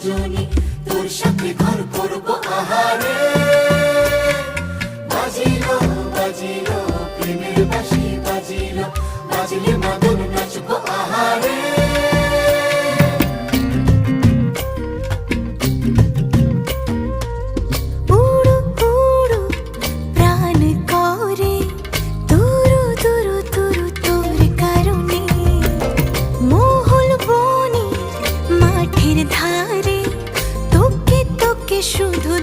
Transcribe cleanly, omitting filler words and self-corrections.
দুজনে তোর সাথে ঘর করবো আহারে। বাজিলো বাজিলো প্রেমের বাঁশি বাজিলো, বাজলে মদন নাচবো আহারে। ধারে তোকে তোকে শুধু